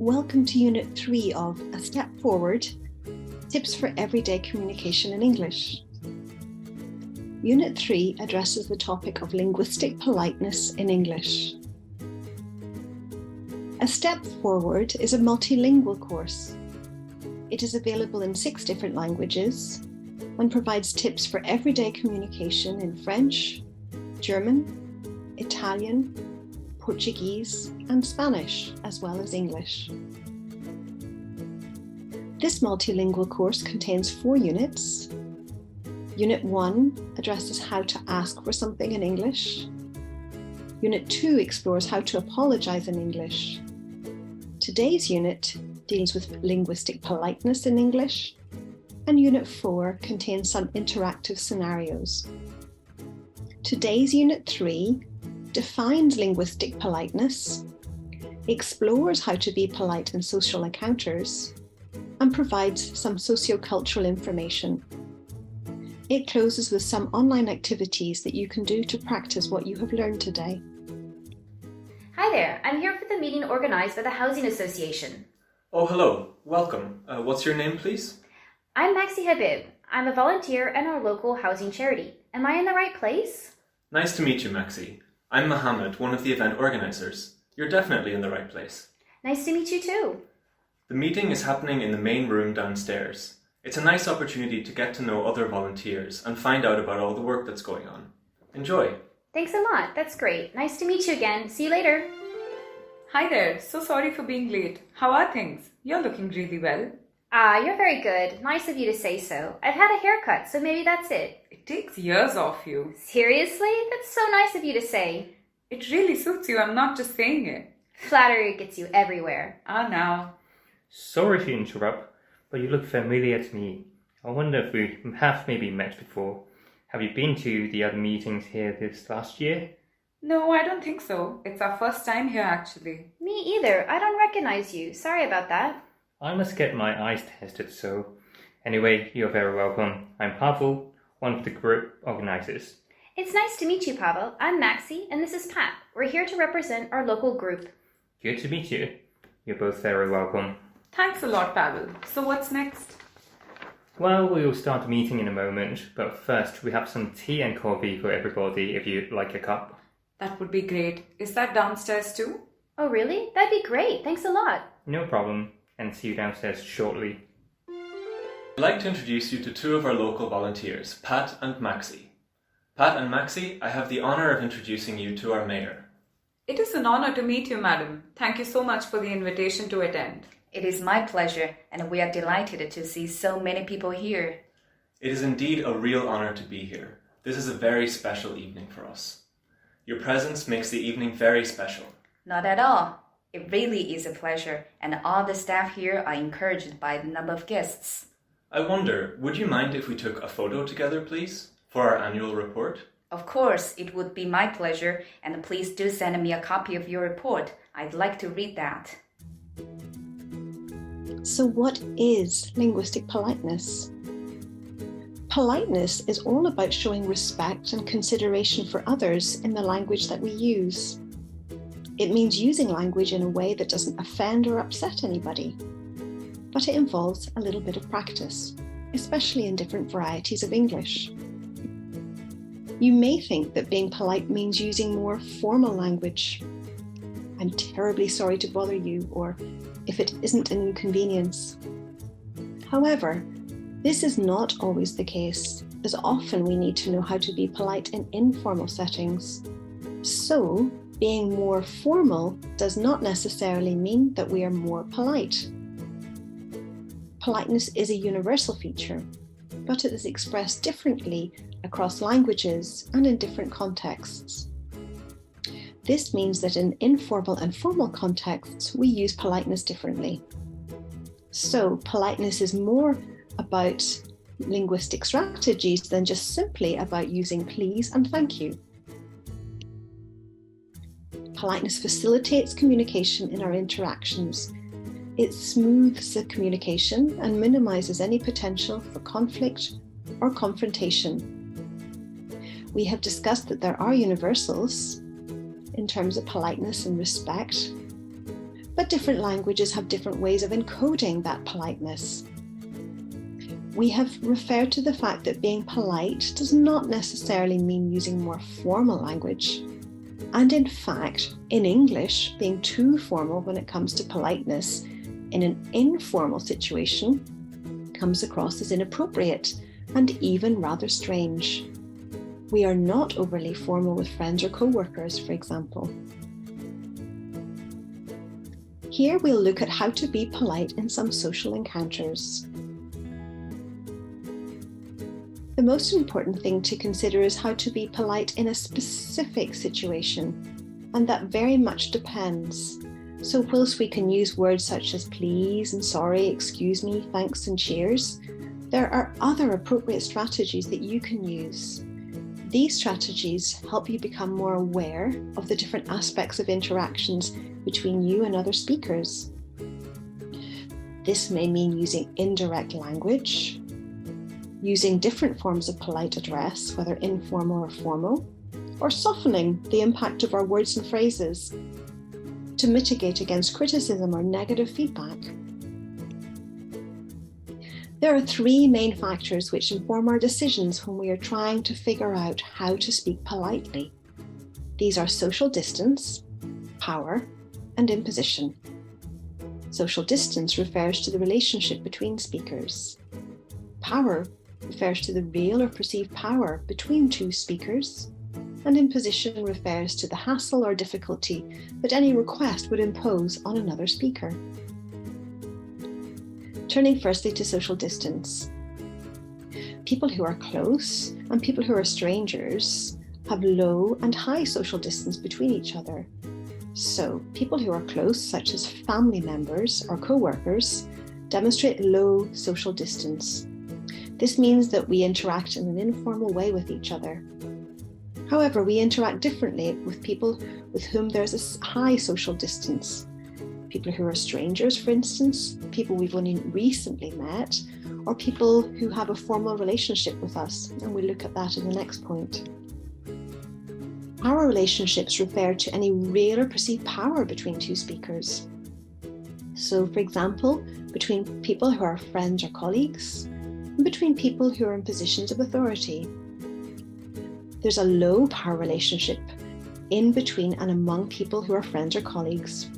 Welcome to Unit 3 of A Step Forward, Tips for Everyday Communication in English. Unit 3 addresses the topic of linguistic politeness in English. A Step Forward is a multilingual course. It is available in 6 different languages and provides tips for everyday communication in French, German, Italian, Portuguese and Spanish, as well as English. This multilingual course contains 4 units. Unit 1 addresses how to ask for something in English. Unit 2 explores how to apologize in English. Today's unit deals with linguistic politeness in English, and Unit 4 contains some interactive scenarios. Today's Unit 3 defines linguistic politeness, explores how to be polite in social encounters, and provides some sociocultural information. It closes with some online activities that you can do to practice what you have learned today. Hi there, I'm here for the meeting organized by the Housing Association. Oh, hello. Welcome. What's your name, please? I'm Maxi Habib. I'm a volunteer in our local housing charity. Am I in the right place? Nice to meet you, Maxi. I'm Mohammed, one of the event organizers. You're definitely in the right place. Nice to meet you too. The meeting is happening in the main room downstairs. It's a nice opportunity to get to know other volunteers and find out about all the work that's going on. Enjoy. Thanks a lot. That's great. Nice to meet you again. See you later. Hi there. So sorry for being late. How are things? You're looking really well. You're very good. Nice of you to say so. I've had a haircut, so maybe that's it. It takes years off you. Seriously? That's so nice of you to say. It really suits you. I'm not just saying it. Flattery gets you everywhere. Now. Sorry to interrupt, but you look familiar to me. I wonder if we have maybe met before. Have you been to the other meetings here this last year? No, I don't think so. It's our first time here actually. Me either. I don't recognize you. Sorry about that. I must get my eyes tested, so... Anyway, you're very welcome. I'm Pavel, one of the group organizers. It's nice to meet you, Pavel. I'm Maxi, and this is Pat. We're here to represent our local group. Good to meet you. You're both very welcome. Thanks a lot, Pavel. So what's next? Well, we will start the meeting in a moment, but first we have some tea and coffee for everybody if you'd like a cup. That would be great. Is that downstairs too? Oh, really? That'd be great. Thanks a lot. No problem, and see you downstairs shortly. I'd like to introduce you to 2 of our local volunteers, Pat and Maxi. Pat and Maxi, I have the honour of introducing you to our mayor. It is an honor to meet you, madam. Thank you so much for the invitation to attend. It is my pleasure, and we are delighted to see so many people here. It is indeed a real honour to be here. This is a very special evening for us. Your presence makes the evening very special. Not at all. It really is a pleasure, and all the staff here are encouraged by the number of guests. I wonder, would you mind if we took a photo together, please, for our annual report? Of course, it would be my pleasure, and please do send me a copy of your report. I'd like to read that. So what is linguistic politeness? Politeness is all about showing respect and consideration for others in the language that we use. It means using language in a way that doesn't offend or upset anybody. But it involves a little bit of practice, especially in different varieties of English. You may think that being polite means using more formal language. I'm terribly sorry to bother you, or if it isn't an inconvenience. However, this is not always the case, as often we need to know how to be polite in informal settings. So, being more formal does not necessarily mean that we are more polite. Politeness is a universal feature, but it is expressed differently across languages and in different contexts. This means that in informal and formal contexts, we use politeness differently. So, politeness is more about linguistic strategies than just simply about using please and thank you. Politeness facilitates communication in our interactions. It smooths the communication and minimizes any potential for conflict or confrontation. We have discussed that there are universals in terms of politeness and respect, but different languages have different ways of encoding that politeness. We have referred to the fact that being polite does not necessarily mean using more formal language. And in fact, in English, being too formal when it comes to politeness in an informal situation comes across as inappropriate and even rather strange. We are not overly formal with friends or co-workers, for example. Here we'll look at how to be polite in some social encounters. The most important thing to consider is how to be polite in a specific situation, and that very much depends. So whilst we can use words such as please and sorry, excuse me, thanks and cheers, there are other appropriate strategies that you can use. These strategies help you become more aware of the different aspects of interactions between you and other speakers. This may mean using indirect language, using different forms of polite address, whether informal or formal, or softening the impact of our words and phrases to mitigate against criticism or negative feedback. There are three main factors which inform our decisions when we are trying to figure out how to speak politely. These are social distance, power, and imposition. Social distance refers to the relationship between speakers. Power refers to the real or perceived power between two speakers, and imposition refers to the hassle or difficulty that any request would impose on another speaker. Turning firstly to social distance. People who are close and people who are strangers have low and high social distance between each other. So people who are close, such as family members or co-workers, demonstrate low social distance. This means that we interact in an informal way with each other. However, we interact differently with people with whom there's a high social distance. People who are strangers, for instance, people we've only recently met, or people who have a formal relationship with us, and we'll look at that in the next point. Power relationships refer to any real or perceived power between two speakers. So, for example, between people who are friends or colleagues, and between people who are in positions of authority. There's a low power relationship in between and among people who are friends or colleagues.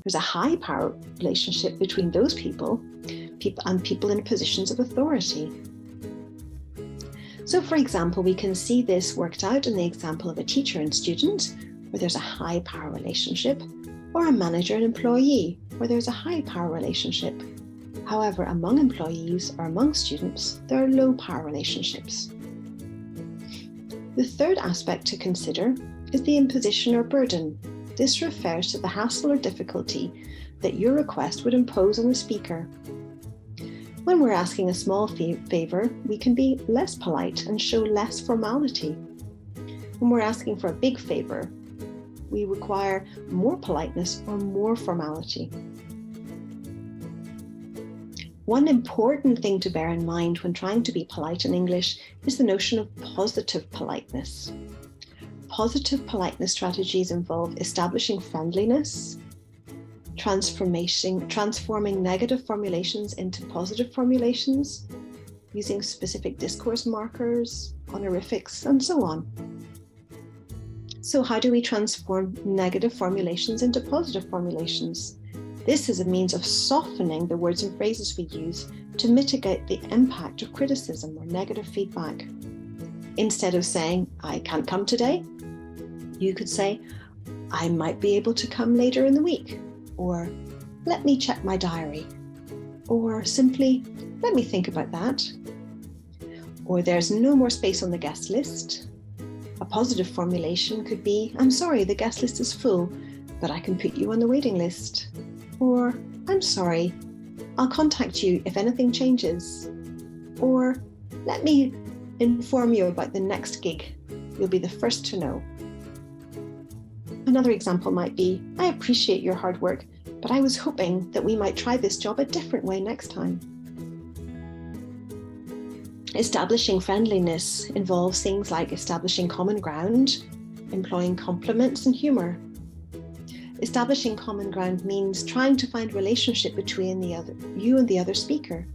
There's a high power relationship between those people and people in positions of authority. So, for example, we can see this worked out in the example of a teacher and student, where there's a high power relationship, or a manager and employee, where there's a high power relationship. However, among employees or among students, there are low power relationships. The third aspect to consider is the imposition or burden. This refers to the hassle or difficulty that your request would impose on the speaker. When we're asking a small favour, we can be less polite and show less formality. When we're asking for a big favour, we require more politeness or more formality. One important thing to bear in mind when trying to be polite in English is the notion of positive politeness. Positive politeness strategies involve establishing friendliness, transforming negative formulations into positive formulations, using specific discourse markers, honorifics, and so on. So how do we transform negative formulations into positive formulations? This is a means of softening the words and phrases we use to mitigate the impact of criticism or negative feedback. Instead of saying, "I can't come today," you could say, "I might be able to come later in the week," or "Let me check my diary," or simply, "Let me think about that," or "There's no more space on the guest list." A positive formulation could be, "I'm sorry, the guest list is full, but I can put you on the waiting list," or "I'm sorry, I'll contact you if anything changes," or "Let me inform you about the next gig, you'll be the first to know." Another example might be, "I appreciate your hard work, but I was hoping that we might try this job a different way next time." Establishing friendliness involves things like establishing common ground, employing compliments and humour. Establishing common ground means trying to find relationship between you and the other speaker.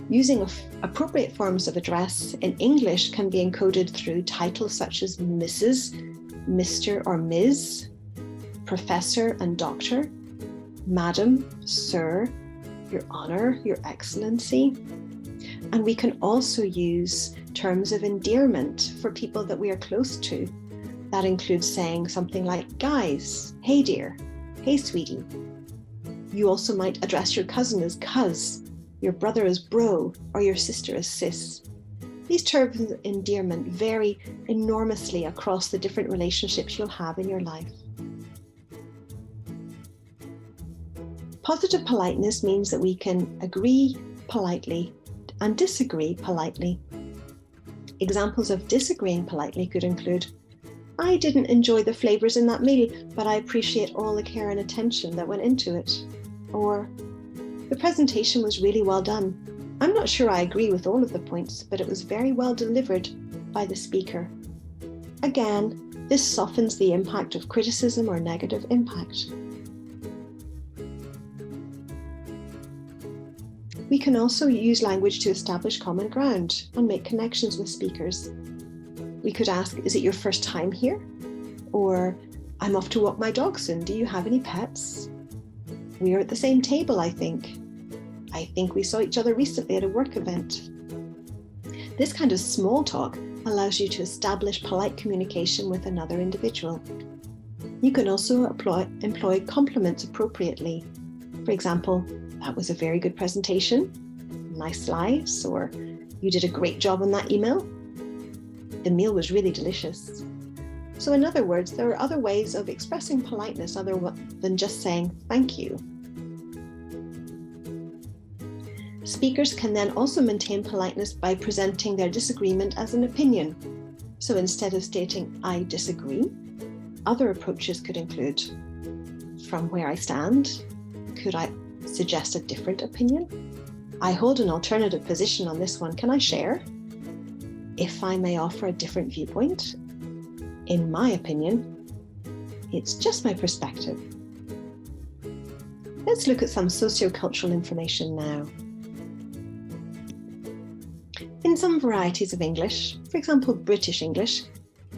Using appropriate forms of address in English can be encoded through titles such as Mrs., Mr. or Ms., Professor and Doctor, Madam, Sir, Your Honour, Your Excellency. And we can also use terms of endearment for people that we are close to. That includes saying something like guys, hey dear, hey sweetie. You also might address your cousin as cuz, your brother as bro, or your sister as sis. These terms of endearment vary enormously across the different relationships you'll have in your life. Positive politeness means that we can agree politely and disagree politely. Examples of disagreeing politely could include, I didn't enjoy the flavours in that meal, but I appreciate all the care and attention that went into it. Or, the presentation was really well done. I'm not sure I agree with all of the points, but it was very well delivered by the speaker. Again, this softens the impact of criticism or negative impact. We can also use language to establish common ground and make connections with speakers. We could ask, is it your first time here? Or, I'm off to walk my dog soon, do you have any pets? We're at the same table, I think. I think we saw each other recently at a work event. This kind of small talk allows you to establish polite communication with another individual. You can also employ compliments appropriately. For example, that was a very good presentation, nice slides, or you did a great job on that email. The meal was really delicious. So in other words, there are other ways of expressing politeness other than just saying thank you. Speakers can then also maintain politeness by presenting their disagreement as an opinion. So instead of stating, I disagree, other approaches could include, from where I stand, could I suggest a different opinion? I hold an alternative position on this one, can I share? If I may offer a different viewpoint, in my opinion, it's just my perspective. Let's look at some sociocultural information now. In some varieties of English, for example British English,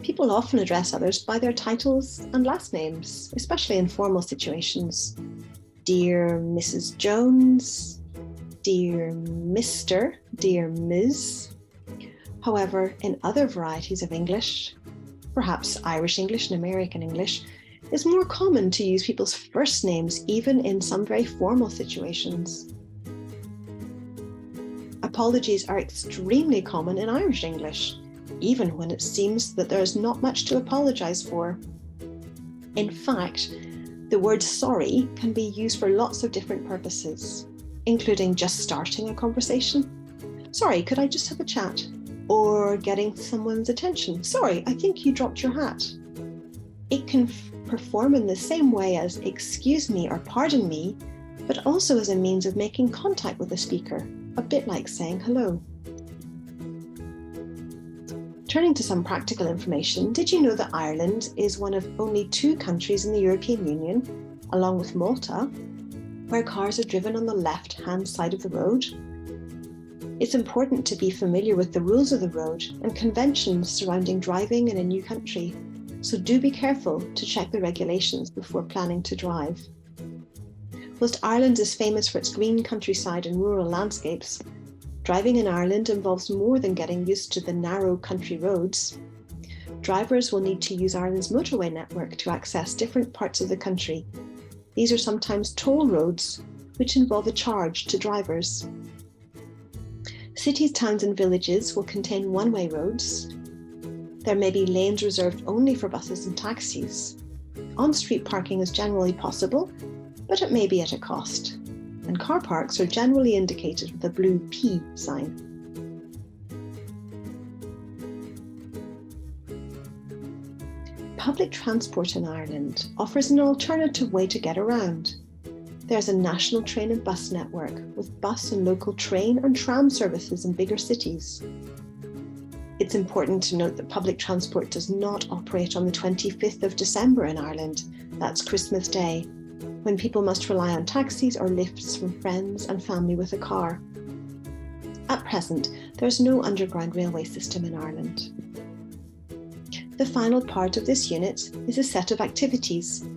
people often address others by their titles and last names, especially in formal situations. Dear Mrs. Jones, dear Mr., dear Ms. However, in other varieties of English, perhaps Irish English and American English, it's more common to use people's first names even in some very formal situations. Apologies are extremely common in Irish English, even when it seems that there is not much to apologise for. In fact, the word sorry can be used for lots of different purposes, including just starting a conversation. Sorry, could I just have a chat? Or getting someone's attention. Sorry, I think you dropped your hat. It can perform in the same way as excuse me or pardon me, but also as a means of making contact with the speaker, a bit like saying hello. Turning to some practical information, did you know that Ireland is one of only 2 countries in the European Union, along with Malta, where cars are driven on the left-hand side of the road? It's important to be familiar with the rules of the road and conventions surrounding driving in a new country, so do be careful to check the regulations before planning to drive. Whilst Ireland is famous for its green countryside and rural landscapes, driving in Ireland involves more than getting used to the narrow country roads. Drivers will need to use Ireland's motorway network to access different parts of the country. These are sometimes toll roads, which involve a charge to drivers. Cities, towns and villages will contain one-way roads. There may be lanes reserved only for buses and taxis. On-street parking is generally possible, but it may be at a cost. And car parks are generally indicated with a blue P sign. Public transport in Ireland offers an alternative way to get around. There's a national train and bus network with bus and local train and tram services in bigger cities. It's important to note that public transport does not operate on the 25th of December in Ireland. That's Christmas Day, when people must rely on taxis or lifts from friends and family with a car. At present, there's no underground railway system in Ireland. The final part of this unit is a set of activities.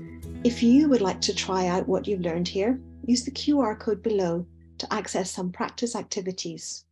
If you would like to try out what you've learned here, use the QR code below to access some practice activities.